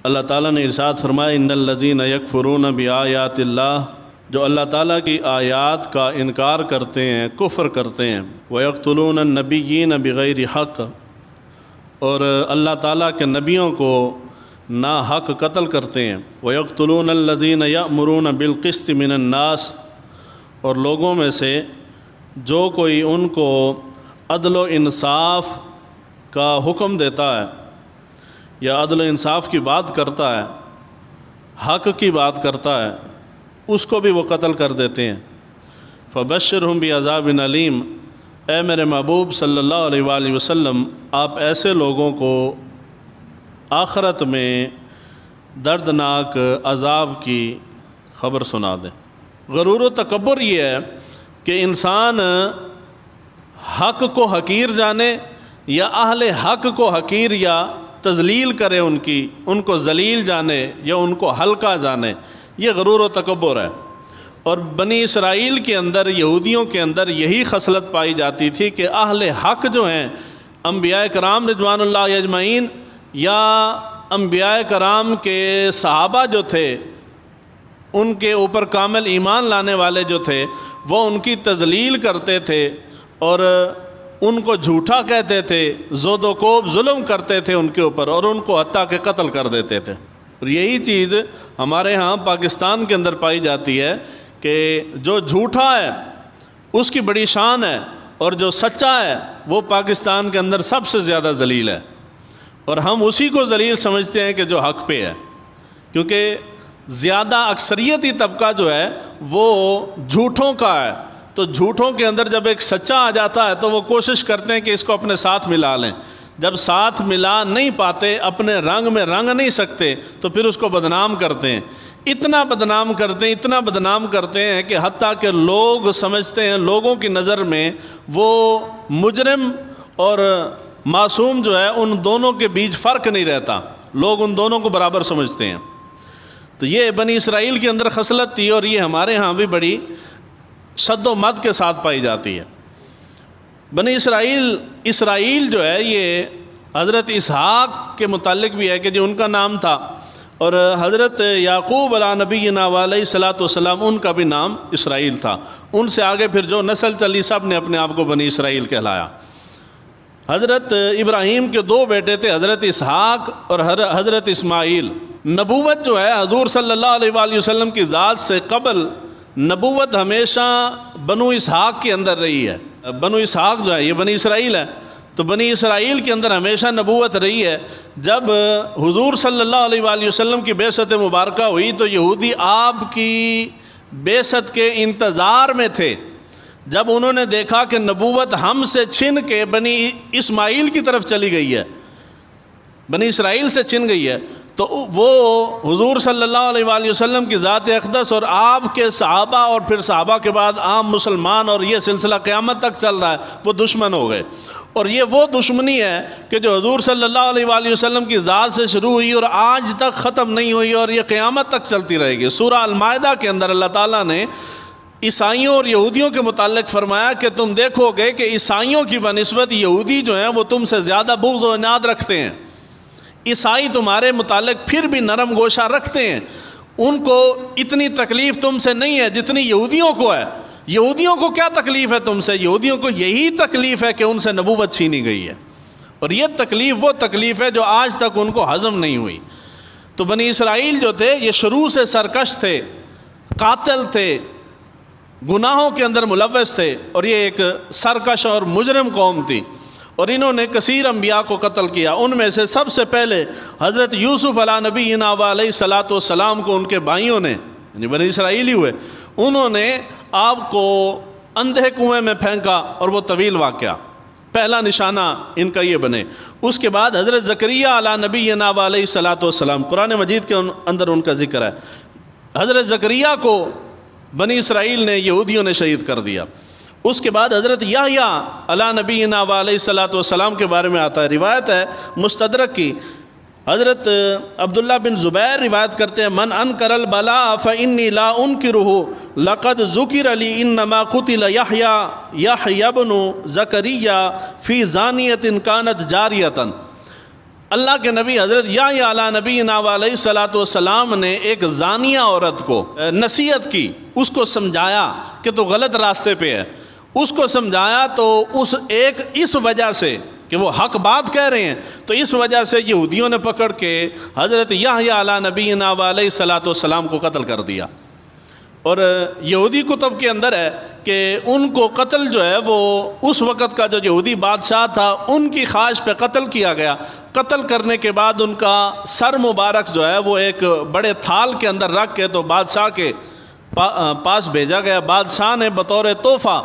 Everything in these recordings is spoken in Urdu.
اللہ تعالیٰ نے ارشاد فرمایا ان الذین یکفرون بآیات اللہ، جو اللہ تعالیٰ کی آیات کا انکار کرتے ہیں، کفر کرتے ہیں، ویقتلون النبیین بغیر حق، اور اللہ تعالیٰ کے نبیوں کو ناحق قتل کرتے ہیں، ویقتلون الذین یأمرون بالقسط من الناس، اور لوگوں میں سے جو کوئی ان کو عدل و انصاف کا حکم دیتا ہے یا عدل و انصاف کی بات کرتا ہے، حق کی بات کرتا ہے، اس کو بھی وہ قتل کر دیتے ہیں۔ فبشرہم بعذاب علیم، اے میرے محبوب صلی اللہ علیہ وآلہ وسلم، آپ ایسے لوگوں کو آخرت میں دردناک عذاب کی خبر سنا دیں۔ غرور و تکبر یہ ہے کہ انسان حق کو حقیر جانے یا اہل حق کو حقیر یا تذلیل کرے، ان کو ذلیل جانے یا ان کو ہلکا جانے، یہ غرور و تکبر ہے۔ اور بنی اسرائیل کے اندر، یہودیوں کے اندر یہی خصلت پائی جاتی تھی کہ اہل حق جو ہیں، انبیاء کرام رضوان اللہ اجمعین یا انبیاء کرام کے صحابہ جو تھے، ان کے اوپر کامل ایمان لانے والے جو تھے، وہ ان کی تذلیل کرتے تھے اور ان کو جھوٹا کہتے تھے، زود و کوب ظلم کرتے تھے ان کے اوپر، اور ان کو حتیٰ کہ قتل کر دیتے تھے۔ اور یہی چیز ہمارے ہاں پاکستان کے اندر پائی جاتی ہے کہ جو جھوٹا ہے اس کی بڑی شان ہے، اور جو سچا ہے وہ پاکستان کے اندر سب سے زیادہ ذلیل ہے، اور ہم اسی کو ذلیل سمجھتے ہیں کہ جو حق پہ ہے، کیونکہ زیادہ اکثریتی طبقہ جو ہے وہ جھوٹوں کا ہے۔ تو جھوٹوں کے اندر جب ایک سچا آ جاتا ہے تو وہ کوشش کرتے ہیں کہ اس کو اپنے ساتھ ملا لیں، جب ساتھ ملا نہیں پاتے، اپنے رنگ میں رنگ نہیں سکتے، تو پھر اس کو بدنام کرتے ہیں، اتنا بدنام کرتے ہیں کہ حتیٰ کہ لوگ سمجھتے ہیں، لوگوں کی نظر میں وہ مجرم اور معصوم جو ہے ان دونوں کے بیچ فرق نہیں رہتا، لوگ ان دونوں کو برابر سمجھتے ہیں۔ تو یہ بنی اسرائیل کے اندر خصلت تھی، اور یہ ہمارے ہاں بھی بڑی شد و مد کے ساتھ پائی جاتی ہے۔ بنی اسرائیل جو ہے یہ حضرت اسحاق کے متعلق بھی ہے کہ جو ان کا نام تھا، اور حضرت یعقوب علیہ نبینا علیہ الصلوۃ والسلام ان کا بھی نام اسرائیل تھا۔ ان سے آگے پھر جو نسل چلی سب نے اپنے آپ کو بنی اسرائیل کہلایا۔ حضرت ابراہیم کے دو بیٹے تھے، حضرت اسحاق اور حضرت اسماعیل۔ نبوت جو ہے حضور صلی اللہ علیہ وآلہ وسلم کی ذات سے قبل نبوت ہمیشہ بنو اسحاق کے اندر رہی ہے۔ بنو اسحاق جو ہے یہ بنی اسرائیل ہے، تو بنی اسرائیل کے اندر ہمیشہ نبوت رہی ہے۔ جب حضور صلی اللہ علیہ وآلہ وسلم کی بعثت مبارکہ ہوئی تو یہودی آپ کی بعثت کے انتظار میں تھے۔ جب انہوں نے دیکھا کہ نبوت ہم سے چھن کے بنی اسماعیل کی طرف چلی گئی ہے، بنی اسرائیل سے چھن گئی ہے، تو وہ حضور صلی اللہ علیہ وآلہ وسلم کی ذات اقدس اور آپ کے صحابہ اور پھر صحابہ کے بعد عام مسلمان، اور یہ سلسلہ قیامت تک چل رہا ہے، وہ دشمن ہو گئے۔ اور یہ وہ دشمنی ہے کہ جو حضور صلی اللہ علیہ وآلہ وسلم کی ذات سے شروع ہوئی اور آج تک ختم نہیں ہوئی، اور یہ قیامت تک چلتی رہے گی۔ سورہ المائدہ کے اندر اللہ تعالیٰ نے عیسائیوں اور یہودیوں کے متعلق فرمایا کہ تم دیکھو گے کہ عیسائیوں کی بنسبت یہودی جو ہیں وہ تم سے زیادہ بغض و عناد رکھتے ہیں۔ عیسائی تمہارے متعلق پھر بھی نرم گوشہ رکھتے ہیں، ان کو اتنی تکلیف تم سے نہیں ہے جتنی یہودیوں کو ہے۔ یہودیوں کو کیا تکلیف ہے تم سے؟ یہودیوں کو یہی تکلیف ہے کہ ان سے نبوت چھینی گئی ہے، اور یہ تکلیف وہ تکلیف ہے جو آج تک ان کو ہضم نہیں ہوئی۔ تو بنی اسرائیل جو تھے یہ شروع سے سرکش تھے، قاتل تھے، گناہوں کے اندر ملوث تھے، اور یہ ایک سرکش اور مجرم قوم تھی، اور انہوں نے کثیر انبیاء کو قتل کیا۔ ان میں سے سب سے پہلے حضرت یوسف علیہ نبینا علیہ الصلوۃ والسلام کو ان کے بھائیوں نے، یعنی بنی اسرائیلی ہوئے، انہوں نے آپ کو اندھے کنویں میں پھینکا، اور وہ طویل واقعہ پہلا نشانہ ان کا یہ بنے۔ اس کے بعد حضرت زکریہ علیہ نبینا علیہ الصلوۃ والسلام، قرآن مجید کے اندر ان کا ذکر ہے۔ حضرت زکریہ کو بنی اسرائیل نے، یہودیوں نے شہید کر دیا۔ اس کے بعد حضرت یحییٰ علیہ نبینا علیہ الصلوۃ والسلام کے بارے میں آتا ہے، روایت ہے مستدرک کی، حضرت عبداللہ بن زبیر روایت کرتے ہیں، من انکر البلاء فانی لا انکرہ لقد ذکر لی انما قتل یحییٰ بن زکریا فی زانیۃ کانت جاریۃ۔ اللہ کے نبی حضرت یحییٰ علیہ نبینا علیہ الصلوۃ والسلام نے ایک زانیہ عورت کو نصیحت کی، اس کو سمجھایا کہ تو غلط راستے پہ ہے، اس کو سمجھایا تو اس وجہ سے کہ وہ حق بات کہہ رہے ہیں، تو اس وجہ سے یہودیوں نے پکڑ کے حضرت یحییٰ علیہ نبینا علیہ الصلوۃ والسلام کو قتل کر دیا۔ اور یہودی کتب کے اندر ہے کہ ان کو قتل جو ہے وہ اس وقت کا جو یہودی بادشاہ تھا ان کی خواہش پہ قتل کیا گیا۔ قتل کرنے کے بعد ان کا سر مبارک جو ہے وہ ایک بڑے تھال کے اندر رکھ کے تو بادشاہ کے پاس بھیجا گیا۔ بادشاہ نے بطور تحفہ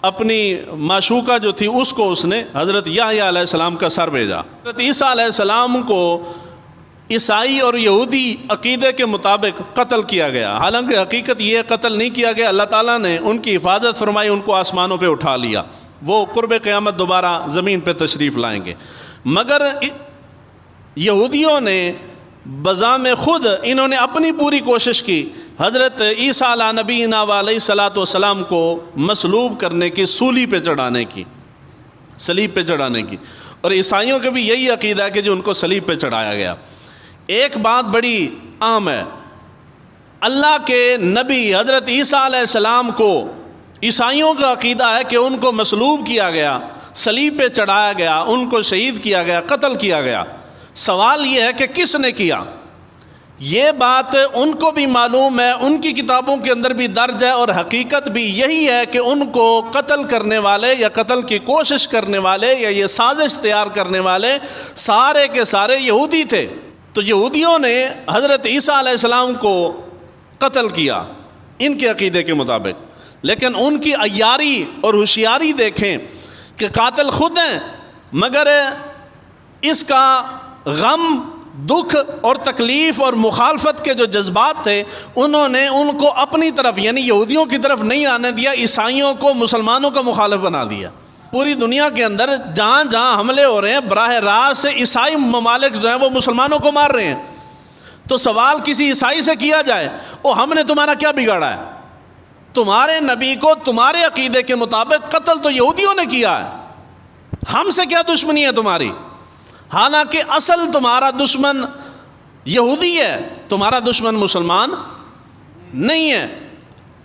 اپنی معشوقہ جو تھی اس کو اس نے حضرت یحییٰ علیہ السلام کا سر بھیجا۔ حضرت عیسیٰ علیہ السلام کو عیسائی اور یہودی عقیدے کے مطابق قتل کیا گیا، حالانکہ حقیقت یہ قتل نہیں کیا گیا، اللہ تعالیٰ نے ان کی حفاظت فرمائی، ان کو آسمانوں پہ اٹھا لیا، وہ قرب قیامت دوبارہ زمین پہ تشریف لائیں گے۔ مگر یہودیوں نے بذام خود انہوں نے اپنی پوری کوشش کی حضرت عیسیٰ علیہ نبینا علیہ الصلوۃ والسلام کو مصلوب کرنے کی، سولی پہ چڑھانے کی، صلیب پہ چڑھانے کی، اور عیسائیوں کے بھی یہی عقیدہ ہے کہ جو ان کو صلیب پہ چڑھایا گیا۔ ایک بات بڑی عام ہے، اللہ کے نبی حضرت عیسیٰ علیہ السلام کو عیسائیوں کا عقیدہ ہے کہ ان کو مصلوب کیا گیا، صلیب پہ چڑھایا گیا، ان کو شہید کیا گیا، قتل کیا گیا۔ سوال یہ ہے کہ کس نے کیا؟ یہ بات ان کو بھی معلوم ہے، ان کی کتابوں کے اندر بھی درج ہے، اور حقیقت بھی یہی ہے کہ ان کو قتل کرنے والے یا قتل کی کوشش کرنے والے یا یہ سازش تیار کرنے والے سارے کے سارے یہودی تھے۔ تو یہودیوں نے حضرت عیسیٰ علیہ السلام کو قتل کیا ان کے عقیدے کے مطابق، لیکن ان کی عیاری اور ہوشیاری دیکھیں کہ قاتل خود ہیں، مگر اس کا غم، دکھ اور تکلیف اور مخالفت کے جو جذبات تھے انہوں نے ان کو اپنی طرف یعنی یہودیوں کی طرف نہیں آنے دیا، عیسائیوں کو مسلمانوں کا مخالف بنا دیا۔ پوری دنیا کے اندر جہاں جہاں حملے ہو رہے ہیں براہ راست سے عیسائی ممالک جو ہیں وہ مسلمانوں کو مار رہے ہیں، تو سوال کسی عیسائی سے کیا جائے، ہم نے تمہارا کیا بگاڑا ہے؟ تمہارے نبی کو تمہارے عقیدے کے مطابق قتل تو یہودیوں نے کیا ہے، ہم سے کیا دشمنی ہے تمہاری؟ حالانکہ اصل تمہارا دشمن یہودی ہے، تمہارا دشمن مسلمان نہیں ہے۔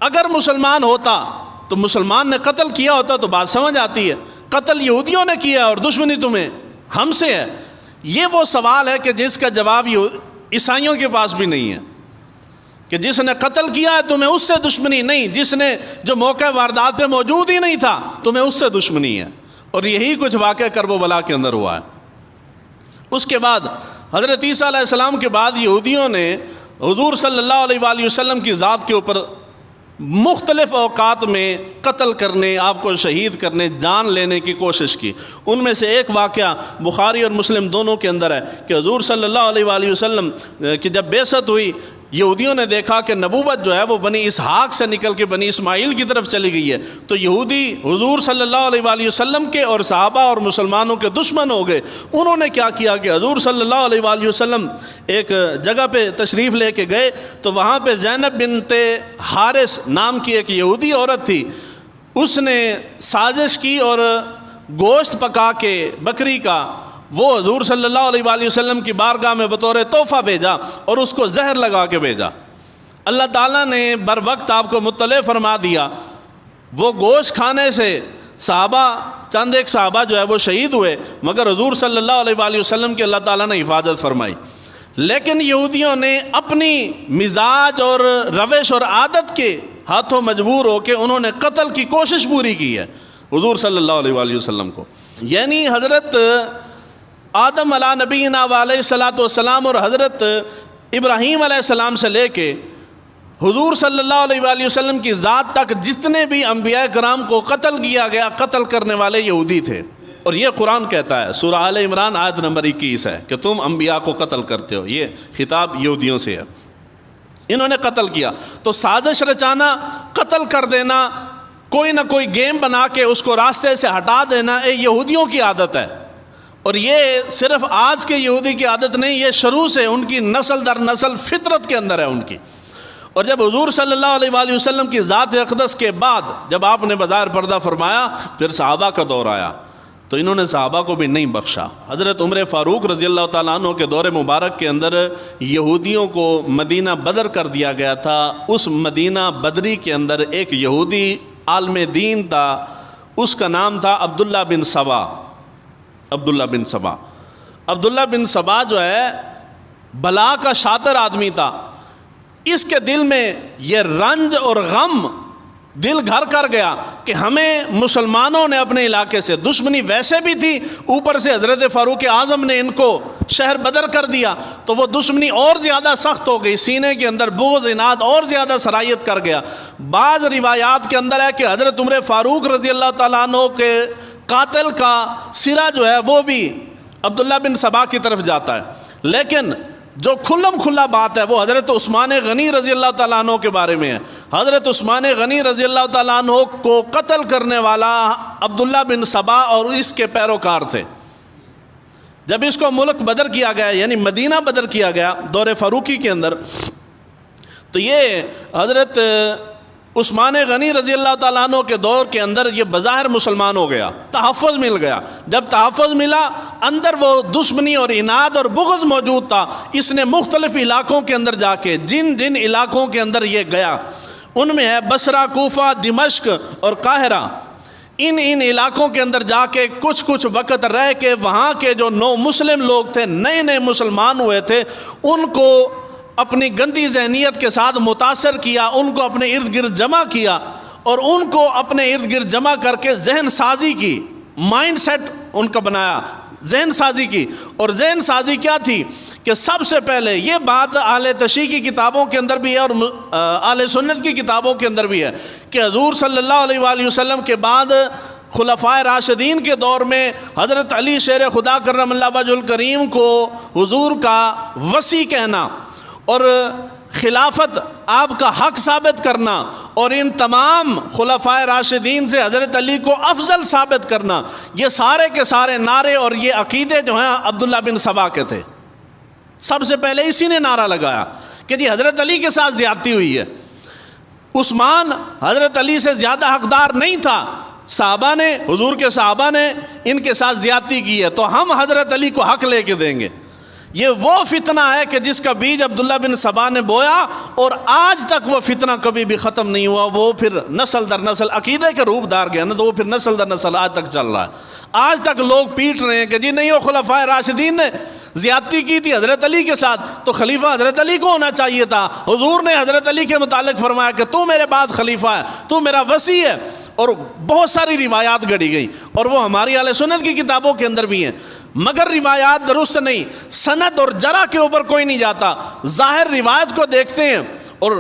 اگر مسلمان ہوتا تو مسلمان نے قتل کیا ہوتا تو بات سمجھ آتی ہے، قتل یہودیوں نے کیا اور دشمنی تمہیں ہم سے ہے۔ یہ وہ سوال ہے کہ جس کا جواب عیسائیوں کے پاس بھی نہیں ہے، کہ جس نے قتل کیا ہے تمہیں اس سے دشمنی نہیں، جس نے جو موقع واردات پہ موجود ہی نہیں تھا تمہیں اس سے دشمنی ہے۔ اور یہی کچھ واقعہ کرب و بلا کے اندر ہوا ہے۔ اس کے بعد حضرت عیسیٰ علیہ السلام کے بعد یہودیوں نے حضور صلی اللہ علیہ وآلہ وسلم کی ذات کے اوپر مختلف اوقات میں قتل کرنے، آپ کو شہید کرنے، جان لینے کی کوشش کی۔ ان میں سے ایک واقعہ بخاری اور مسلم دونوں کے اندر ہے کہ حضور صلی اللہ علیہ وآلہ وسلم کی جب بعثت ہوئی، یہودیوں نے دیکھا کہ نبوت جو ہے وہ بنی اسحاق سے نکل کے بنی اسماعیل کی طرف چلی گئی ہے، تو یہودی حضور صلی اللہ علیہ وآلہ وسلم کے اور صحابہ اور مسلمانوں کے دشمن ہو گئے۔ انہوں نے کیا کیا کہ حضور صلی اللہ علیہ وآلہ وسلم ایک جگہ پہ تشریف لے کے گئے، تو وہاں پہ زینب بنت حارث نام کی ایک یہودی عورت تھی، اس نے سازش کی اور گوشت پکا کے بکری کا وہ حضور صلی اللہ علیہ وآلہ وسلم کی بارگاہ میں بطور تحفہ بھیجا اور اس کو زہر لگا کے بھیجا۔ اللہ تعالیٰ نے بر وقت آپ کو مطلع فرما دیا، وہ گوشت کھانے سے صحابہ چند ایک صحابہ جو ہے وہ شہید ہوئے، مگر حضور صلی اللہ علیہ وآلہ وسلم کی اللہ تعالیٰ نے حفاظت فرمائی۔ لیکن یہودیوں نے اپنی مزاج اور روش اور عادت کے ہاتھوں مجبور ہو کے انہوں نے قتل کی کوشش پوری کی ہے حضور صلی اللہ علیہ وآلہ وسلم کو۔ یعنی حضرت آدم علیہ نبینا علیہ الصلوۃ والسلام اور حضرت ابراہیم علیہ السلام سے لے کے حضور صلی اللہ علیہ وآلہ وسلم کی ذات تک جتنے بھی انبیاء کرام کو قتل کیا گیا، قتل کرنے والے یہودی تھے۔ اور یہ قرآن کہتا ہے، سورہ آل عمران آیت نمبر 21 ہے کہ تم انبیاء کو قتل کرتے ہو، یہ خطاب یہودیوں سے ہے۔ انہوں نے قتل کیا تو سازش رچانا، قتل کر دینا، کوئی نہ کوئی گیم بنا کے اس کو راستے سے ہٹا دینا، یہ یہودیوں کی عادت ہے۔ اور یہ صرف آج کے یہودی کی عادت نہیں، یہ شروع سے ان کی نسل در نسل فطرت کے اندر ہے ان کی۔ اور جب حضور صلی اللہ علیہ وآلہ وسلم کی ذات اقدس کے بعد جب آپ نے بظاہر پردہ فرمایا، پھر صحابہ کا دور آیا، تو انہوں نے صحابہ کو بھی نہیں بخشا۔ حضرت عمر فاروق رضی اللہ تعالیٰ عنہ کے دور مبارک کے اندر یہودیوں کو مدینہ بدر کر دیا گیا تھا۔ اس مدینہ بدری کے اندر ایک یہودی عالم دین تھا، اس کا نام تھا عبداللہ بن سبا۔ عبداللہ بن سبا، عبداللہ بن سبا جو ہے بلا کا شاطر آدمی تھا۔ اس کے دل میں یہ رنج اور غم دل گھر کر گیا کہ ہمیں مسلمانوں نے اپنے علاقے سے دشمنی ویسے بھی تھی، اوپر سے حضرت فاروق اعظم نے ان کو شہر بدر کر دیا، تو وہ دشمنی اور زیادہ سخت ہو گئی، سینے کے اندر بغض اناد اور زیادہ سرایت کر گیا۔ بعض روایات کے اندر ہے کہ حضرت عمر فاروق رضی اللہ تعالیٰ عنہ کے قاتل کا سرا جو ہے وہ بھی عبداللہ بن سبا کی طرف جاتا ہے، لیکن جو کھلم کھلا بات ہے وہ حضرت عثمان غنی رضی اللہ تعالیٰ عنہ کے بارے میں ہے۔ حضرت عثمان غنی رضی اللہ تعالیٰ عنہ کو قتل کرنے والا عبداللہ بن سبا اور اس کے پیروکار تھے۔ جب اس کو ملک بدر کیا گیا، یعنی مدینہ بدر کیا گیا دور فاروقی کے اندر، تو یہ حضرت عثمان غنی رضی اللہ تعالیٰ عنہ کے دور کے اندر یہ بظاہر مسلمان ہو گیا، تحفظ مل گیا۔ جب تحفظ ملا، اندر وہ دشمنی اور اناد اور بغض موجود تھا۔ اس نے مختلف علاقوں کے اندر جا کے، جن علاقوں کے اندر یہ گیا ان میں ہے بصرہ، کوفہ، دمشق اور قاہرہ، ان علاقوں کے اندر جا کے کچھ وقت رہ کے وہاں کے جو نو مسلم لوگ تھے، نئے مسلمان ہوئے تھے، ان کو اپنی گندی ذہنیت کے ساتھ متاثر کیا، ان کو اپنے ارد گرد جمع کیا اور ان کو اپنے ارد گرد جمع کر کے ذہن سازی کی، مائنڈ سیٹ ان کا بنایا، ذہن سازی کی۔ اور ذہن سازی کیا تھی کہ سب سے پہلے یہ بات اہل تشیع کی کتابوں کے اندر بھی ہے اور اہل سنت کی کتابوں کے اندر بھی ہے کہ حضور صلی اللہ علیہ وآلہ وسلم کے بعد خلفائے راشدین کے دور میں حضرت علی شیر خدا کرم اللہ وجہ الکریم کو حضور کا وصی کہنا اور خلافت آپ کا حق ثابت کرنا اور ان تمام خلفائے راشدین سے حضرت علی کو افضل ثابت کرنا، یہ سارے کے سارے نعرے اور یہ عقیدے جو ہیں عبداللہ بن سبا کے تھے۔ سب سے پہلے اسی نے نعرہ لگایا کہ جی حضرت علی کے ساتھ زیادتی ہوئی ہے، عثمان حضرت علی سے زیادہ حقدار نہیں تھا، صحابہ نے، حضور کے صحابہ نے ان کے ساتھ زیادتی کی ہے، تو ہم حضرت علی کو حق لے کے دیں گے۔ یہ وہ فتنہ ہے کہ جس کا بیج عبداللہ بن سبا نے بویا اور آج تک وہ فتنہ کبھی بھی ختم نہیں ہوا، وہ پھر نسل در نسل عقیدے کے روپ دار گیا نا، تو وہ پھر نسل در نسل آج تک چل رہا ہے۔ آج تک لوگ پیٹ رہے ہیں کہ جی نہیں، وہ خلفائے راشدین نے زیادتی کی تھی حضرت علی کے ساتھ تو خلیفہ حضرت علی کو ہونا چاہیے تھا۔ حضور نے حضرت علی کے متعلق فرمایا کہ تو میرے بعد خلیفہ ہے، تو میرا وصی ہے، اور بہت ساری روایات گڑھی گئی اور وہ ہماری اہل سنت کی کتابوں کے اندر بھی ہیں، مگر روایات درست نہیں، سند اور جرح کے اوپر کوئی نہیں جاتا، ظاہر روایت کو دیکھتے ہیں اور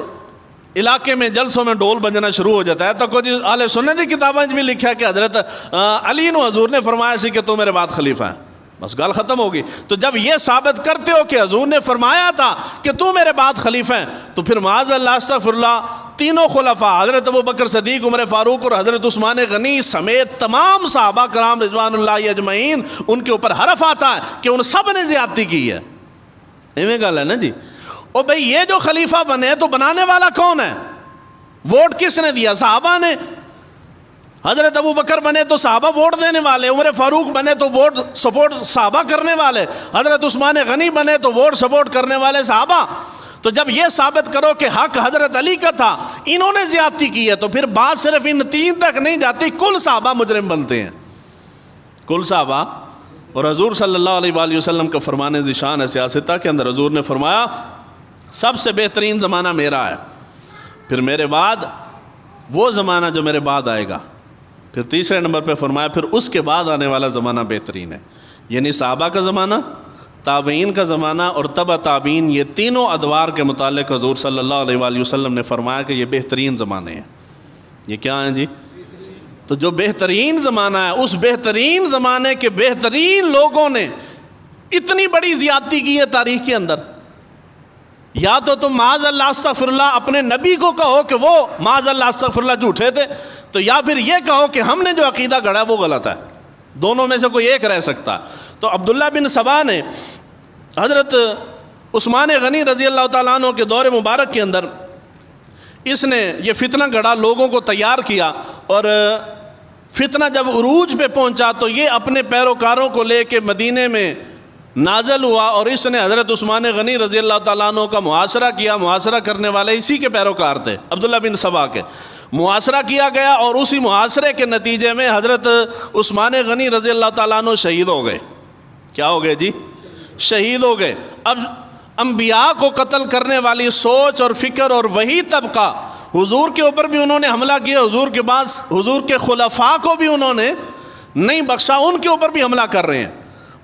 علاقے میں جلسوں میں ڈھول بجنا شروع ہو جاتا ہے۔ تو کچھ اہل سنت کی کتابوں میں بھی لکھا ہے کہ حضرت علی نو حضور نے فرمایا سی کہ تو میرے بعد خلیفہ ہے، بس گال ختم ہوگی۔ تو جب یہ ثابت کرتے ہو کہ حضور نے فرمایا تھا کہ تو میرے بعد خلیفہ ہیں، تو پھر معاذ اللہ استغفر اللہ، تینوں خلفاء حضرت ابوبکر صدیق، عمر فاروق اور حضرت عثمان غنی سمیت تمام صحابہ کرام رضوان اللہ اجمعین، ان کے اوپر حرف آتا ہے کہ ان سب نے زیادتی کی ہے۔ ایویں گل ہے نا جی۔ اور بھئی یہ جو خلیفہ بنے تو بنانے والا کون ہے؟ ووٹ کس نے دیا؟ صحابہ نے۔ حضرت ابوبکر بنے تو صحابہ ووٹ دینے والے، عمر فاروق بنے تو ووٹ سپورٹ صحابہ کرنے والے، حضرت عثمان غنی بنے تو ووٹ سپورٹ کرنے والے صحابہ۔ تو جب یہ ثابت کرو کہ حق حضرت علی کا تھا، انہوں نے زیادتی کی ہے، تو پھر بات صرف ان تین تک نہیں جاتی، کل صحابہ مجرم بنتے ہیں، کل صحابہ۔ اور حضور صلی اللہ علیہ وآلہ وسلم کا فرمان ذیشان ہے سیاستہ کے اندر، حضور نے فرمایا سب سے بہترین زمانہ میرا ہے، پھر میرے بعد وہ زمانہ جو میرے بعد آئے گا، پھر تیسرے نمبر پہ فرمایا پھر اس کے بعد آنے والا زمانہ بہترین ہے، یعنی صحابہ کا زمانہ، تابعین کا زمانہ اور تبع تابعین، یہ تینوں ادوار کے متعلق حضور صلی اللہ علیہ وآلہ وسلم نے فرمایا کہ یہ بہترین زمانے ہیں۔ یہ کیا ہیں جی؟ تو جو بہترین زمانہ ہے، اس بہترین زمانے کے بہترین لوگوں نے اتنی بڑی زیادتی کی ہے تاریخ کے اندر۔ یا تو تم معاذ اللہ استغفر اللہ اپنے نبی کو کہو کہ وہ معاذ اللہ استغفر اللہ جھوٹے تھے، تو یا پھر یہ کہو کہ ہم نے جو عقیدہ گڑھا وہ غلط ہے، دونوں میں سے کوئی ایک رہ سکتا۔ تو عبداللہ بن سبا نے حضرت عثمان غنی رضی اللہ تعالیٰ عنہ کے دور مبارک کے اندر اس نے یہ فتنہ گڑھا، لوگوں کو تیار کیا اور فتنہ جب عروج پہ پہنچا تو یہ اپنے پیروکاروں کو لے کے مدینے میں نازل ہوا، اور اس نے حضرت عثمان غنی رضی اللہ تعالیٰ عنہ کا محاصرہ کیا۔ محاصرہ کرنے والے اسی کے پیروکار تھے، عبداللہ بن سبا کے۔ محاصرہ کیا گیا اور اسی محاصرے کے نتیجے میں حضرت عثمان غنی رضی اللہ تعالیٰ عنہ شہید ہو گئے۔ کیا ہو گئے جی؟ شہید ہو گئے۔ اب انبیاء کو قتل کرنے والی سوچ اور فکر اور وہی طبقہ، حضور کے اوپر بھی انہوں نے حملہ کیا، حضور کے بعد حضور کے خلفاء کو بھی انہوں نے نہیں بخشا، ان کے اوپر بھی حملہ کر رہے ہیں۔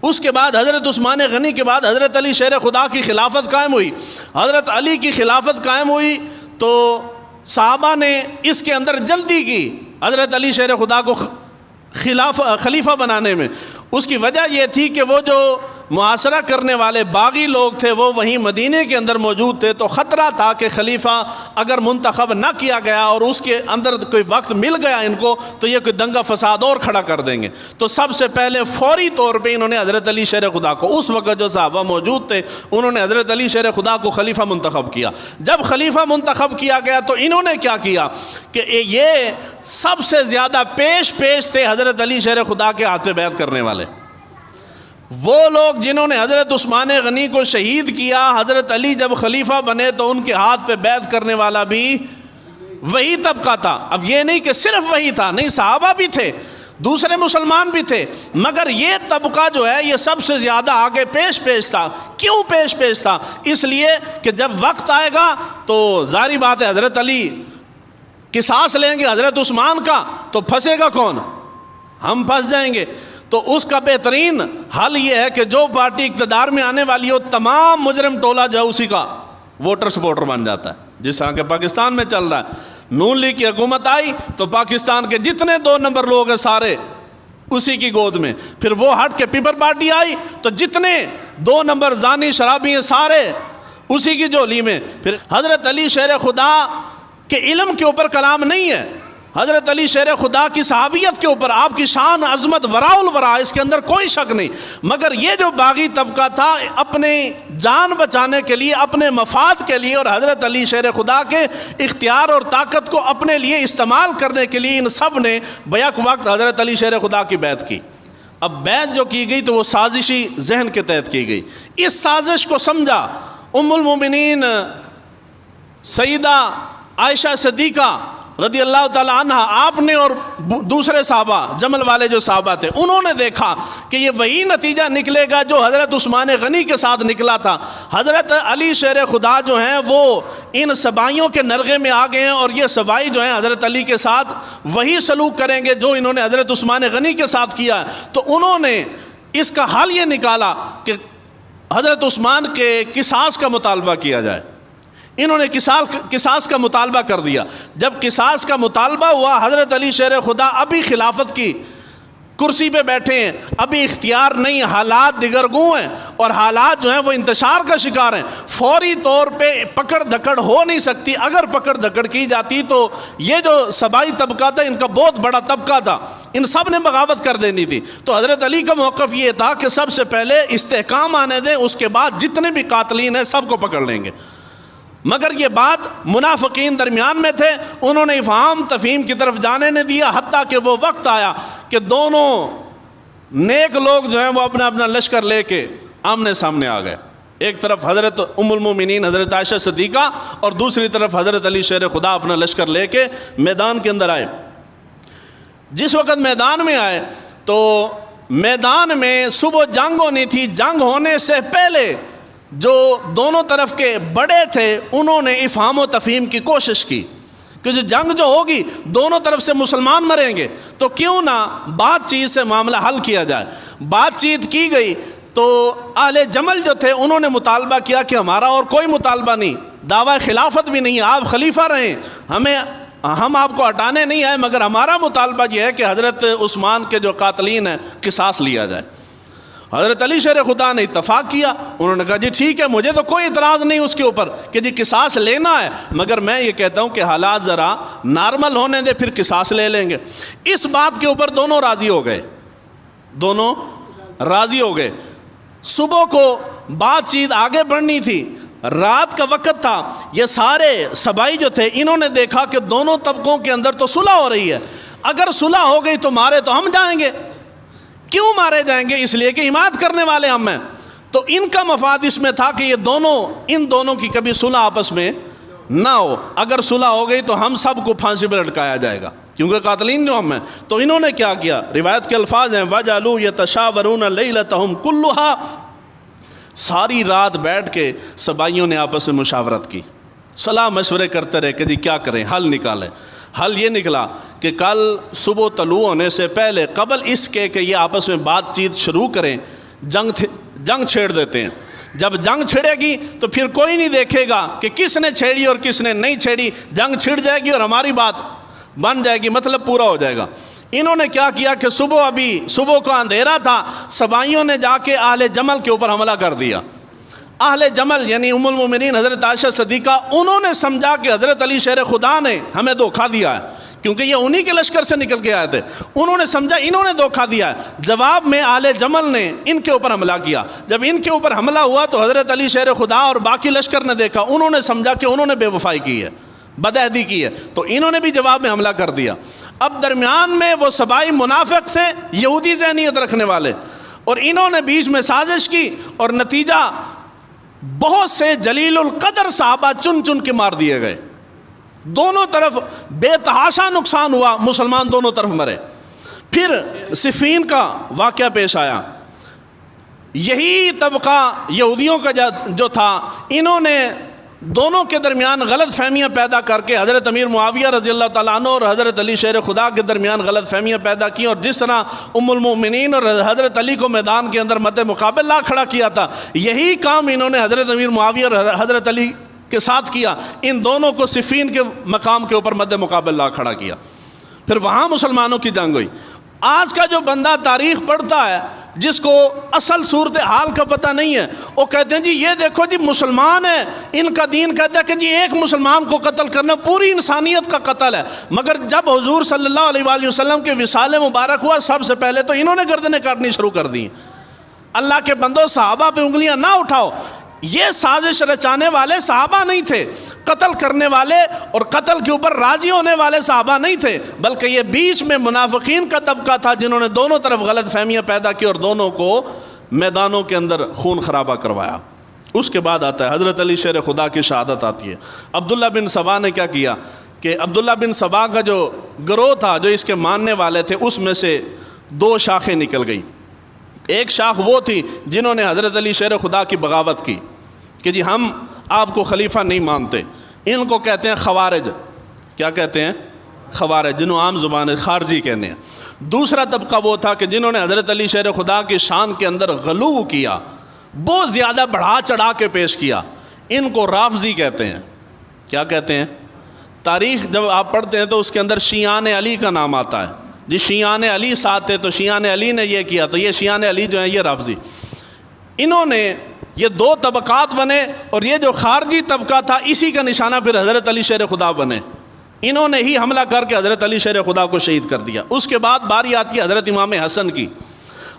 اس کے بعد حضرت عثمان غنی کے بعد حضرت علی شیر خدا کی خلافت قائم ہوئی۔ حضرت علی کی خلافت قائم ہوئی تو صحابہ نے اس کے اندر جلدی کی حضرت علی شیر خدا کو خلیفہ بنانے میں۔ اس کی وجہ یہ تھی کہ وہ جو محاصرہ کرنے والے باغی لوگ تھے وہ وہیں مدینے کے اندر موجود تھے، تو خطرہ تھا کہ خلیفہ اگر منتخب نہ کیا گیا اور اس کے اندر کوئی وقت مل گیا ان کو تو یہ کوئی دنگا فساد اور کھڑا کر دیں گے۔ تو سب سے پہلے فوری طور پہ انہوں نے حضرت علی شیر خدا کو، اس وقت جو صحابہ موجود تھے انہوں نے حضرت علی شیر خدا کو خلیفہ منتخب کیا۔ جب خلیفہ منتخب کیا گیا تو انہوں نے کیا کیا کہ یہ سب سے زیادہ پیش تھے حضرت علی شیر خدا کے ہاتھ پہ بیعت کرنے والے۔ وہ لوگ جنہوں نے حضرت عثمان غنی کو شہید کیا، حضرت علی جب خلیفہ بنے تو ان کے ہاتھ پہ بیعت کرنے والا بھی وہی طبقہ تھا۔ اب یہ نہیں کہ صرف وہی تھا، نہیں، صحابہ بھی تھے، دوسرے مسلمان بھی تھے، مگر یہ طبقہ جو ہے یہ سب سے زیادہ آگے پیش تھا۔ کیوں پیش تھا؟ اس لیے کہ جب وقت آئے گا تو ظاہری بات ہے حضرت علی قصاص لیں گے حضرت عثمان کا، تو پھنسے گا کون؟ ہم پھنس جائیں گے۔ تو اس کا بہترین حل یہ ہے کہ جو پارٹی اقتدار میں آنے والی ہو تمام مجرم ٹولہ جو ہے اسی کا ووٹر سپورٹر بن جاتا ہے، جس طرح کہ پاکستان میں چل رہا ہے۔ نون لیگ کی حکومت آئی تو پاکستان کے جتنے 2 نمبر لوگ ہیں سارے اسی کی گود میں، پھر وہ ہٹ کے پیپل پارٹی آئی تو جتنے 2 نمبر زانی شرابی ہیں سارے اسی کی جھولی میں۔ پھر حضرت علی شیر خدا کے علم کے اوپر کلام نہیں ہے، حضرت علی شیر خدا کی صحابیت کے اوپر، آپ کی شان عظمت وراء الورا، اس کے اندر کوئی شک نہیں، مگر یہ جو باغی طبقہ تھا اپنے جان بچانے کے لیے، اپنے مفاد کے لیے اور حضرت علی شیر خدا کے اختیار اور طاقت کو اپنے لیے استعمال کرنے کے لیے ان سب نے بیک وقت حضرت علی شیر خدا کی بیعت کی۔ اب بیعت جو کی گئی تو وہ سازشی ذہن کے تحت کی گئی۔ اس سازش کو سمجھا ام المومنین سیدہ عائشہ صدیقہ رضی اللہ تعالیٰ عنہ، آپ نے اور دوسرے صحابہ، جمل والے جو صحابہ تھے، انہوں نے دیکھا کہ یہ وہی نتیجہ نکلے گا جو حضرت عثمان غنی کے ساتھ نکلا تھا۔ حضرت علی شیر خدا جو ہیں وہ ان سبائیوں کے نرغے میں آ گئے ہیں، اور یہ سبائی جو ہیں حضرت علی کے ساتھ وہی سلوک کریں گے جو انہوں نے حضرت عثمان غنی کے ساتھ کیا ہے۔ تو انہوں نے اس کا حل یہ نکالا کہ حضرت عثمان کے قصاص کا مطالبہ کیا جائے۔ انہوں نے قصاص کا مطالبہ کر دیا۔ جب قصاص کا مطالبہ ہوا، حضرت علی شیر خدا ابھی خلافت کی کرسی پہ بیٹھے ہیں، ابھی اختیار نہیں، حالات دگرگوں ہیں اور حالات جو ہیں وہ انتشار کا شکار ہیں، فوری طور پہ پکڑ دھکڑ ہو نہیں سکتی۔ اگر پکڑ دھکڑ کی جاتی تو یہ جو سبائی طبقہ تھا ان کا بہت بڑا طبقہ تھا، ان سب نے بغاوت کر دینی تھی۔ تو حضرت علی کا موقف یہ تھا کہ سب سے پہلے استحکام آنے دیں، اس کے بعد جتنے بھی قاتلین ہیں سب کو پکڑ لیں گے۔ مگر یہ بات منافقین درمیان میں تھے، انہوں نے افہام تفہیم کی طرف جانے نہیں دیا، حتیٰ کہ وہ وقت آیا کہ دونوں نیک لوگ جو ہیں وہ اپنا اپنا لشکر لے کے آمنے سامنے آ گئے۔ ایک طرف حضرت ام المومنین حضرت عائشہ صدیقہ اور دوسری طرف حضرت علی شیر خدا اپنا لشکر لے کے میدان کے اندر آئے۔ جس وقت میدان میں آئے تو میدان میں صبح جنگ ہونی تھی، جنگ ہونے سے پہلے جو دونوں طرف کے بڑے تھے انہوں نے افہام و تفہیم کی کوشش کی کہ جو جنگ جو ہوگی دونوں طرف سے مسلمان مریں گے، تو کیوں نہ بات چیت سے معاملہ حل کیا جائے۔ بات چیت کی گئی تو اہل جمل جو تھے انہوں نے مطالبہ کیا کہ ہمارا اور کوئی مطالبہ نہیں، دعویٰ خلافت بھی نہیں، آپ خلیفہ رہیں، ہم آپ کو ہٹانے نہیں آئے، مگر ہمارا مطالبہ یہ ہے کہ حضرت عثمان کے جو قاتلین ہیں قصاص لیا جائے۔ حضرت علی شیر خدا نے اتفاق کیا، انہوں نے کہا جی ٹھیک ہے، مجھے تو کوئی اعتراض نہیں اس کے اوپر کہ جی قصاص لینا ہے، مگر میں یہ کہتا ہوں کہ حالات ذرا نارمل ہونے دے، پھر قصاص لے لیں گے۔ اس بات کے اوپر دونوں راضی ہو گئے۔ صبح کو بات چیت آگے بڑھنی تھی، رات کا وقت تھا، یہ سارے سبائی جو تھے انہوں نے دیکھا کہ دونوں طبقوں کے اندر تو صلح ہو رہی ہے، اگر صلح ہو گئی تو مارے تو ہم جائیں گے. کیوں مارے جائیں گے؟ اس لیے کہ حمایت کرنے والے ہم ہیں. تو ان کا مفاد اس میں تھا کہ یہ دونوں، ان دونوں کی کبھی صلح آپس میں نہ ہو. اگر صلح ہو گئی تو ہم سب کو پھانسی پہ لٹکایا جائے گا، کیونکہ قاتلین جو ہم ہیں. تو انہوں نے کیا کیا؟ روایت کے الفاظ ہیں وَجَعَلُوا يَتَشَاوَرُونَ لَيْلَتَهُمْ كُلُّهَا، ساری رات بیٹھ کے سبائیوں نے آپس میں مشاورت کی، صلاح مشورے کرتے رہے کہ جی کیا کریں، حل نکالیں. حل یہ نکلا کہ کل صبح طلوع ہونے سے پہلے، قبل اس کے کہ یہ آپس میں بات چیت شروع کریں، جنگ چھیڑ دیتے ہیں. جب جنگ چھڑے گی تو پھر کوئی نہیں دیکھے گا کہ کس نے چھیڑی اور کس نے نہیں چھیڑی، جنگ چھڑ جائے گی اور ہماری بات بن جائے گی، مطلب پورا ہو جائے گا. انہوں نے کیا کیا کہ صبح کا اندھیرا تھا، سبائیوں نے جا کے اہل جمل کے اوپر حملہ کر دیا. اہل جمل یعنی ام المومنین حضرت عائشہ صدیقہ، انہوں نے سمجھا کہ حضرت علی شیر خدا نے ہمیں دھوکہ دیا ہے، کیونکہ یہ انہی کے لشکر سے نکل کے آئے تھے. انہوں نے سمجھا انہوں نے دھوکہ دیا ہے. جواب میں اہل جمل نے ان کے اوپر حملہ کیا. جب ان کے اوپر حملہ ہوا تو حضرت علی شیر خدا اور باقی لشکر نے دیکھا، انہوں نے سمجھا کہ انہوں نے بے وفائی کی ہے، بدعہدی کی ہے، تو انہوں نے بھی جواب میں حملہ کر دیا. اب درمیان میں وہ سبائی منافق تھے، یہودی ذہنیت رکھنے والے، اور انہوں نے بیچ میں سازش کی، اور نتیجہ بہت سے جلیل القدر صحابہ چن چن کے مار دیے گئے. دونوں طرف بے تحاشا نقصان ہوا، مسلمان دونوں طرف مرے. پھر صفین کا واقعہ پیش آیا. یہی طبقہ یہودیوں کا جو تھا، انہوں نے دونوں کے درمیان غلط فہمیاں پیدا کر کے حضرت امیر معاویہ رضی اللہ تعالیٰ عنہ اور حضرت علی شیر خدا کے درمیان غلط فہمیاں پیدا کی، اور جس طرح ام المؤمنین اور حضرت علی کو میدان کے اندر مد مقابل لا کھڑا کیا تھا، یہی کام انہوں نے حضرت امیر معاویہ اور حضرت علی کے ساتھ کیا. ان دونوں کو صفین کے مقام کے اوپر مد مقابل لا کھڑا کیا. پھر وہاں مسلمانوں کی جنگ ہوئی. آج کا جو بندہ تاریخ پڑھتا ہے، جس کو اصل صورتحال کا پتہ نہیں ہے، وہ کہتے ہیں جی یہ دیکھو جی مسلمان ہیں، ان کا دین کہتا ہے کہ جی ایک مسلمان کو قتل کرنا پوری انسانیت کا قتل ہے. مگر جب حضور صلی اللہ علیہ وآلہ وسلم کے وصال مبارک ہوا، سب سے پہلے تو انہوں نے گردنیں کاٹنی شروع کر دی. اللہ کے بندوں، صحابہ پہ انگلیاں نہ اٹھاؤ. یہ سازش رچانے والے صحابہ نہیں تھے، قتل کرنے والے اور قتل کے اوپر راضی ہونے والے صحابہ نہیں تھے، بلکہ یہ بیچ میں منافقین کا طبقہ تھا جنہوں نے دونوں طرف غلط فہمیاں پیدا کی اور دونوں کو میدانوں کے اندر خون خرابہ کروایا. اس کے بعد آتا ہے حضرت علی شیر خدا کی شہادت آتی ہے. عبداللہ بن سبا نے کیا کیا کہ عبداللہ بن سبا کا جو گروہ تھا، جو اس کے ماننے والے تھے، اس میں سے دو شاخیں نکل گئیں. ایک شاخ وہ تھی جنہوں نے حضرت علی شیر خدا کی بغاوت کی کہ جی ہم آپ کو خلیفہ نہیں مانتے. ان کو کہتے ہیں خوارج. کیا کہتے ہیں؟ خوارج، جنہوں عام زبان خارجی کہنے ہیں. دوسرا طبقہ وہ تھا کہ جنہوں نے حضرت علی شیر خدا کی شان کے اندر غلو کیا، بہت زیادہ بڑھا چڑھا کے پیش کیا. ان کو رافضی کہتے ہیں. کیا کہتے ہیں؟ تاریخ جب آپ پڑھتے ہیں تو اس کے اندر شیعان علی کا نام آتا ہے. جی شیعان علی ساتھ تھے تو شیعان علی نے یہ کیا، تو یہ شیعان علی جو ہیں یہ رافضی. انہوں نے یہ دو طبقات بنے، اور یہ جو خارجی طبقہ تھا اسی کا نشانہ پھر حضرت علی شیر خدا بنے. انہوں نے ہی حملہ کر کے حضرت علی شیر خدا کو شہید کر دیا. اس کے بعد باری آتی ہے حضرت امام حسن کی.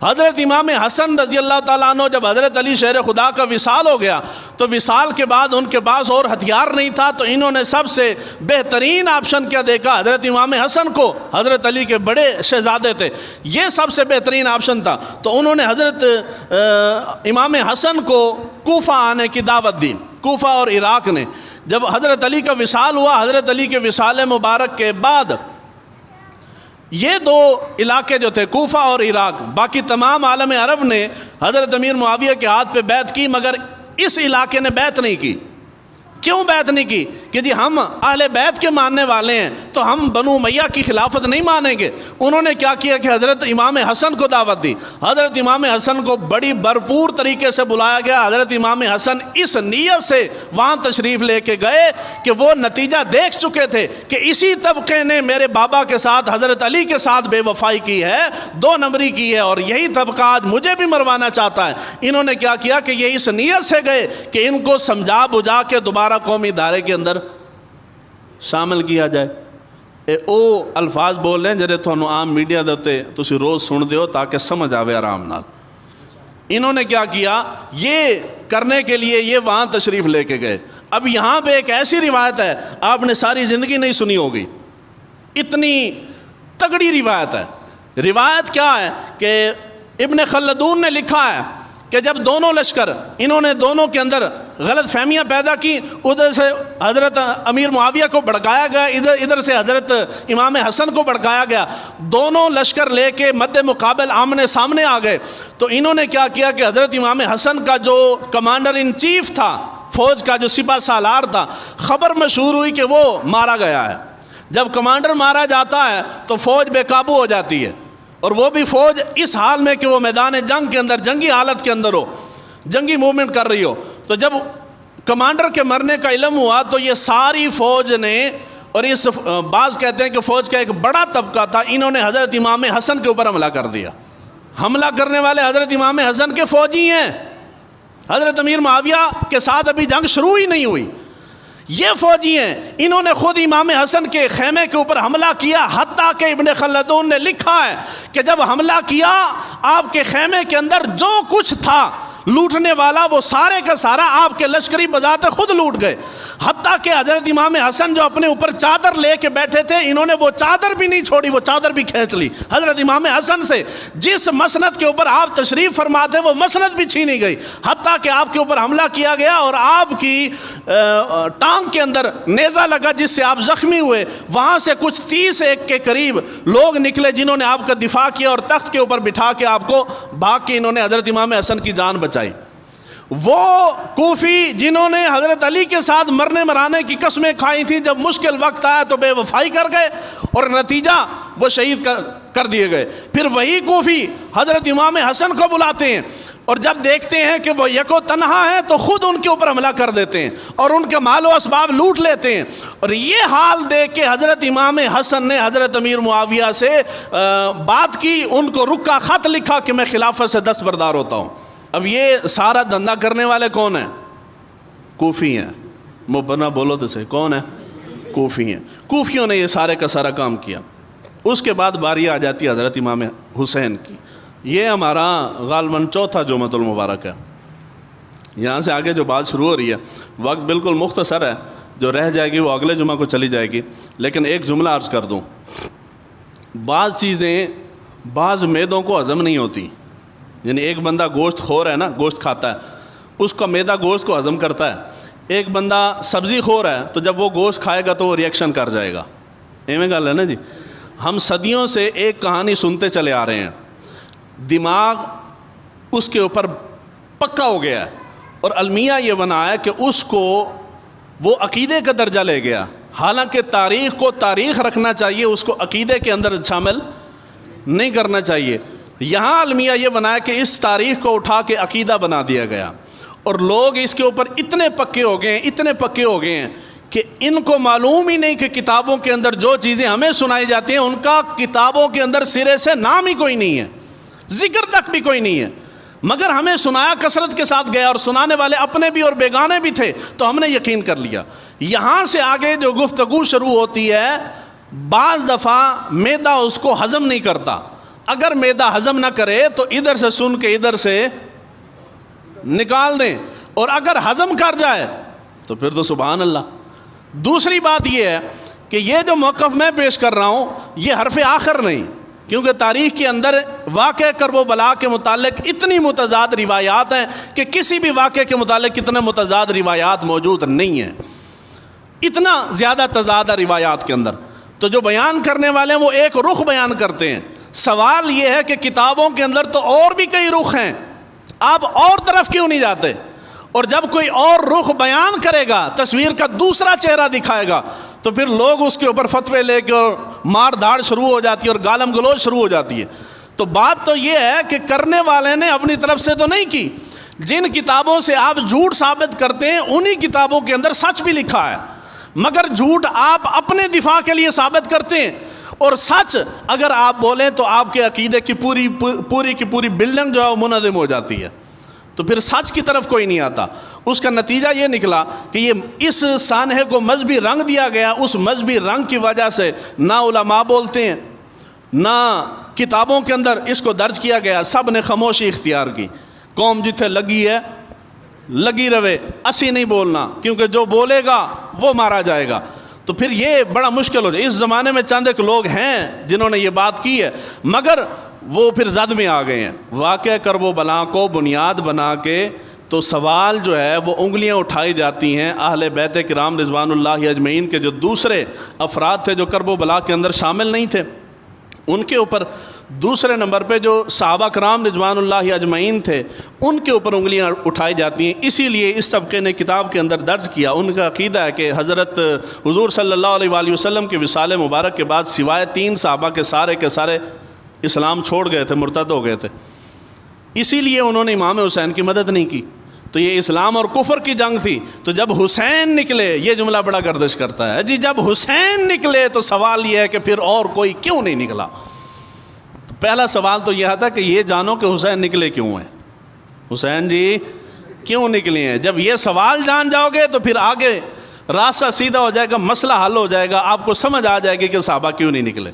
حضرت امام حسن رضی اللہ تعالیٰ عنہ جب حضرت علی شیر خدا کا وصال ہو گیا تو وصال کے بعد ان کے پاس اور ہتھیار نہیں تھا، تو انہوں نے سب سے بہترین آپشن کیا دیکھا؟ حضرت امام حسن کو. حضرت علی کے بڑے شہزادے تھے، یہ سب سے بہترین آپشن تھا. تو انہوں نے حضرت امام حسن کو کوفہ آنے کی دعوت دی. کوفہ اور عراق نے جب حضرت علی کا وصال ہوا، حضرت علی کے وصال مبارک کے بعد یہ دو علاقے جو تھے کوفہ اور عراق، باقی تمام عالم عرب نے حضرت امیر معاویہ کے ہاتھ پہ بیعت کی، مگر اس علاقے نے بیعت نہیں کی. کیوں بیعت نہیں کی؟ کہ جی ہم اہل بیت کے ماننے والے ہیں تو ہم بنو امیہ کی خلافت نہیں مانیں گے. انہوں نے کیا کیا کہ حضرت امام حسن کو دعوت دی. حضرت امام حسن کو بڑی بھرپور طریقے سے بلایا گیا. حضرت امام حسن اس نیت سے وہاں تشریف لے کے گئے کہ وہ نتیجہ دیکھ چکے تھے کہ اسی طبقے نے میرے بابا کے ساتھ حضرت علی کے ساتھ بے وفائی کی ہے، 2 نمبری کی ہے، اور یہی طبقہ آج مجھے بھی مروانا چاہتا ہے. انہوں نے کیا کیا کہ یہ اس نیت سے گئے کہ ان کو سمجھا بجھا کے دوبارہ قومی ادارے کے اندر شامل کیا جائے. او الفاظ بول رہے ہیں جڑے تھانوں عام میڈیا دے تے تسی روز سن دے ہو تاکہ سمجھ آوے آرام نال. انہوں نے کیا کیا، یہ کرنے کے لیے یہ وہاں تشریف لے کے گئے. اب یہاں پہ ایک ایسی روایت ہے آپ نے ساری زندگی نہیں سنی ہوگی، اتنی تگڑی روایت ہے۔ روایت کیا ہے کہ ابن خلدون نے لکھا ہے کہ جب دونوں لشکر انہوں نے دونوں کے اندر غلط فہمیاں پیدا کی، ادھر سے حضرت امیر معاویہ کو بھڑکایا گیا، ادھر سے حضرت امام حسن کو بھڑکایا گیا، دونوں لشکر لے کے مد مقابل آمنے سامنے آ گئے، تو انہوں نے کیا کیا کہ حضرت امام حسن کا جو کمانڈر ان چیف تھا، فوج کا جو سپہ سالار تھا، خبر مشہور ہوئی کہ وہ مارا گیا ہے۔ جب کمانڈر مارا جاتا ہے تو فوج بے قابو ہو جاتی ہے، اور وہ بھی فوج اس حال میں کہ وہ میدان جنگ کے اندر جنگی حالت کے اندر ہو، جنگی موومنٹ کر رہی ہو۔ تو جب کمانڈر کے مرنے کا علم ہوا تو یہ ساری فوج نے، اور اس بعض کہتے ہیں کہ فوج کا ایک بڑا طبقہ تھا، انہوں نے حضرت امام حسن کے اوپر حملہ کر دیا۔ حملہ کرنے والے حضرت امام حسن کے فوجی ہیں، حضرت امیر معاویہ کے ساتھ ابھی جنگ شروع ہی نہیں ہوئی، یہ فوجی ہیں، انہوں نے خود امام حسن کے خیمے کے اوپر حملہ کیا، حتیٰ کہ ابن خلدون نے لکھا ہے کہ جب حملہ کیا آپ کے خیمے کے اندر جو کچھ تھا لوٹنے والا وہ سارے کا سارا آپ کے لشکری بذات خود لوٹ گئے، حتیٰ کہ حضرت امام حسن جو اپنے اوپر چادر لے کے بیٹھے تھے انہوں نے وہ چادر بھی نہیں چھوڑی، وہ چادر بھی کھینچ لی حضرت امام حسن سے۔ جس مسند کے اوپر آپ تشریف فرما تھے وہ مسند بھی چھینی گئی، حتیٰ کہ آپ کے اوپر حملہ کیا گیا اور آپ کی ٹانگ کے اندر نیزہ لگا جس سے آپ زخمی ہوئے۔ وہاں سے کچھ 30 کے قریب لوگ نکلے جنہوں نے آپ کا دفاع کیا اور تخت کے اوپر بٹھا کے آپ کو بھاگ کے انہوں نے حضرت امام حسن کی جان بچائی۔ وہ کوفی جنہوں نے حضرت علی کے ساتھ مرنے مرانے کی قسمیں کھائی تھی، جب مشکل وقت آیا تو بے وفائی کر گئے اور نتیجہ وہ شہید کر دیے گئے۔ پھر وہی کوفی حضرت امام حسن کو بلاتے ہیں اور جب دیکھتے ہیں کہ وہ یکو تنہا ہے تو خود ان کے اوپر حملہ کر دیتے ہیں اور ان کے مال و اسباب لوٹ لیتے ہیں۔ اور یہ حال دیکھ کے حضرت امام حسن نے حضرت امیر معاویہ سے بات کی، ان کو رکا خط لکھا کہ میں خلافت سے دستبردار ہوتا ہوں۔ اب یہ سارا دھندا کرنے والے کون ہیں؟ کوفی ہیں۔ مبنا بولو تو صحیح، کون ہے؟ کوفی ہیں۔ کوفیوں نے یہ سارے کا سارا کام کیا۔ اس کے بعد باری آ جاتی ہے حضرت امام حسین کی۔ یہ ہمارا غالباً چوتھا جمعۃ المبارک ہے۔ یہاں سے آگے جو بات شروع ہو رہی ہے وقت بالکل مختصر ہے، جو رہ جائے گی وہ اگلے جمعہ کو چلی جائے گی، لیکن ایک جملہ عرض کر دوں۔ بعض چیزیں بعض معدوں کو ہضم نہیں ہوتی، یعنی ایک بندہ گوشت خور ہے نا، گوشت کھاتا ہے، اس کا معدہ گوشت کو ہضم کرتا ہے۔ ایک بندہ سبزی خور ہے تو جب وہ گوشت کھائے گا تو وہ ریئیکشن کر جائے گا۔ ایویں گل ہے نا جی۔ ہم صدیوں سے ایک کہانی سنتے چلے آ رہے ہیں، دماغ اس کے اوپر پکا ہو گیا ہے، اور المیہ یہ بنا ہے کہ اس کو وہ عقیدے کا درجہ لے گیا، حالانکہ تاریخ کو تاریخ رکھنا چاہیے، اس کو عقیدے کے اندر شامل نہیں کرنا چاہیے۔ یہاں المیہ یہ بنا ہے کہ اس تاریخ کو اٹھا کے عقیدہ بنا دیا گیا، اور لوگ اس کے اوپر اتنے پکے ہو گئے ہیں، اتنے پکے ہو گئے ہیں کہ ان کو معلوم ہی نہیں کہ کتابوں کے اندر جو چیزیں ہمیں سنائی جاتی ہیں ان کا کتابوں کے اندر سرے سے نام ہی کوئی نہیں ہے، ذکر تک بھی کوئی نہیں ہے، مگر ہمیں سنایا کثرت کے ساتھ گیا، اور سنانے والے اپنے بھی اور بیگانے بھی تھے تو ہم نے یقین کر لیا۔ یہاں سے آگے جو گفتگو شروع ہوتی ہے، بعض دفعہ معدہ اس کو ہضم نہیں کرتا، اگر معدہ ہضم نہ کرے تو ادھر سے سن کے ادھر سے نکال دیں، اور اگر ہضم کر جائے تو پھر تو سبحان اللہ۔ دوسری بات یہ ہے کہ یہ جو موقف میں پیش کر رہا ہوں یہ حرف آخر نہیں، کیونکہ تاریخ کے اندر واقع کرب و بلا کے متعلق اتنی متضاد روایات ہیں کہ کسی بھی واقعے کے متعلق اتنے متضاد روایات موجود نہیں ہیں، اتنا زیادہ تضاد ہے روایات کے اندر۔ تو جو بیان کرنے والے ہیں وہ ایک رخ بیان کرتے ہیں، سوال یہ ہے کہ کتابوں کے اندر تو اور بھی کئی رخ ہیں، آپ اور طرف کیوں نہیں جاتے؟ اور جب کوئی اور رخ بیان کرے گا، تصویر کا دوسرا چہرہ دکھائے گا، تو پھر لوگ اس کے اوپر فتوے لے کے اور مار دھاڑ شروع ہو جاتی ہے اور گالم گلوچ شروع ہو جاتی ہے۔ تو بات تو یہ ہے کہ کرنے والے نے اپنی طرف سے تو نہیں کی، جن کتابوں سے آپ جھوٹ ثابت کرتے ہیں انہی کتابوں کے اندر سچ بھی لکھا ہے، مگر جھوٹ آپ اپنے دفاع کے لیے ثابت کرتے ہیں، اور سچ اگر آپ بولیں تو آپ کے عقیدے کی پوری بلڈنگ جو ہے وہ منہدم ہو جاتی ہے، تو پھر سچ کی طرف کوئی نہیں آتا۔ اس کا نتیجہ یہ نکلا کہ یہ اس سانحے کو مذہبی رنگ دیا گیا، اس مذہبی رنگ کی وجہ سے نہ علماء بولتے ہیں، نہ کتابوں کے اندر اس کو درج کیا گیا، سب نے خاموشی اختیار کی۔ قوم جتھے لگی ہے لگی رہے، اسی نہیں بولنا، کیونکہ جو بولے گا وہ مارا جائے گا۔ تو پھر یہ بڑا مشکل ہو جائے۔ اس زمانے میں چند ایک لوگ ہیں جنہوں نے یہ بات کی ہے، مگر وہ پھر زد میں آ گئے ہیں۔ واقعہ کرب و بلا کو بنیاد بنا کے تو سوال جو ہے وہ انگلیاں اٹھائی جاتی ہیں اہل بیت کرام رضوان اللہ اجمعین کے جو دوسرے افراد تھے جو کرب و بلا کے اندر شامل نہیں تھے ان کے اوپر، دوسرے نمبر پہ جو صحابہ کرام رضوان اللہ اجمعین تھے ان کے اوپر انگلیاں اٹھائی جاتی ہیں۔ اسی لیے اس طبقے نے کتاب کے اندر درج کیا، ان کا عقیدہ ہے کہ حضرت حضور صلی اللہ علیہ وآلہ وسلم کے وصال مبارک کے بعد سوائے 3 صحابہ کے سارے اسلام چھوڑ گئے تھے، مرتد ہو گئے تھے، اسی لیے انہوں نے امام حسین کی مدد نہیں کی۔ تو یہ اسلام اور کفر کی جنگ تھی۔ تو جب حسین نکلے، یہ جملہ بڑا گردش کرتا ہے جی، جب حسین نکلے تو سوال یہ ہے کہ پھر اور کوئی کیوں نہیں نکلا؟ پہلا سوال تو یہ تھا کہ یہ جانو کہ حسین نکلے کیوں ہیں، حسین جی کیوں نکلے ہیں۔ جب یہ سوال جان جاؤ گے تو پھر آگے راستہ سیدھا ہو جائے گا، مسئلہ حل ہو جائے گا، آپ کو سمجھ آ جائے گی کہ صحابہ کیوں نہیں نکلے۔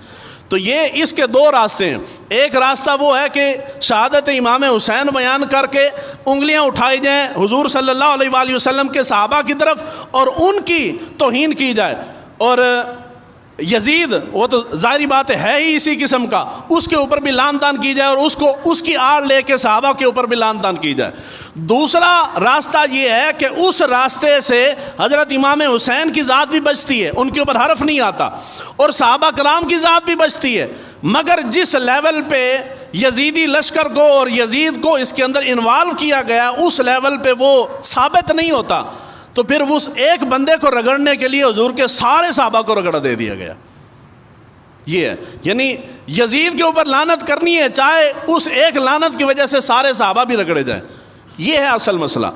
تو یہ اس کے 2 راستے ہیں۔ ایک راستہ وہ ہے کہ شہادت امام حسین بیان کر کے انگلیاں اٹھائی جائیں حضور صلی اللہ علیہ وآلہ وسلم کے صحابہ کی طرف اور ان کی توہین کی جائے، اور یزید وہ تو ظاہری بات ہے ہی اسی قسم کا، اس کے اوپر بھی لعن طعن کی جائے اور اس کی آڑ لے کے صحابہ کے اوپر بھی لعن طعن کی جائے۔ دوسرا راستہ یہ ہے کہ اس راستے سے حضرت امام حسین کی ذات بھی بچتی ہے، ان کے اوپر حرف نہیں آتا، اور صحابہ کرام کی ذات بھی بچتی ہے، مگر جس لیول پہ یزیدی لشکر کو اور یزید کو اس کے اندر انوالو کیا گیا اس لیول پہ وہ ثابت نہیں ہوتا، تو پھر اس ایک بندے کو رگڑنے کے لیے حضور کے سارے صحابہ کو رگڑ دے دیا گیا۔ یہ ہے، یعنی یزید کے اوپر لعنت کرنی ہے، چاہے اس ایک لعنت کی وجہ سے سارے صحابہ بھی رگڑے جائیں، یہ ہے اصل مسئلہ۔